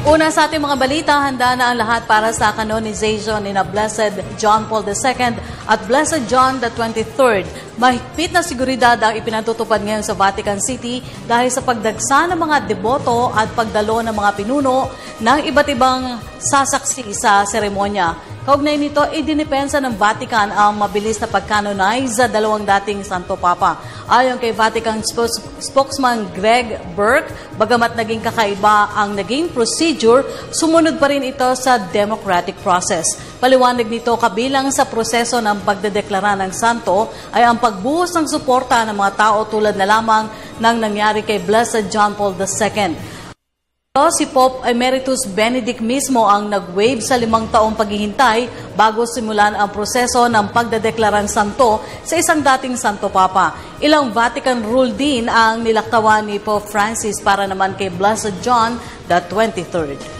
Una sa ating mga balita, handa na ang lahat para sa canonization ni Blessed John Paul II at Blessed John the 23rd. Mahigpit na seguridad ang ipinatutupad ngayon sa Vatican City dahil sa pagdagsa ng mga deboto at pagdalo ng mga pinuno ng iba't ibang sasaksi sa seremonya. Kaugnay nito, idinipensa ng Vatican ang mabilis na pag-canonize sa dalawang dating Santo Papa. Ayon kay Vatican spokesman Greg Burke, bagamat naging kakaiba ang naging procedure, sumunod pa rin ito sa democratic process. Paliwanag nito, kabilang sa proseso ng pagdedeklara ng santo ay ang pagbuhos ng suporta ng mga tao tulad na lamang ng nangyari kay Blessed John Paul II. Si Pope Emeritus Benedict mismo ang nag-waive sa 5 taong paghihintay bago simulan ang proseso ng pagdedeklarang santo sa isang dating Santo Papa. Ilang Vatican rule din ang nilaktawan ni Pope Francis para naman kay Blessed John the 23rd.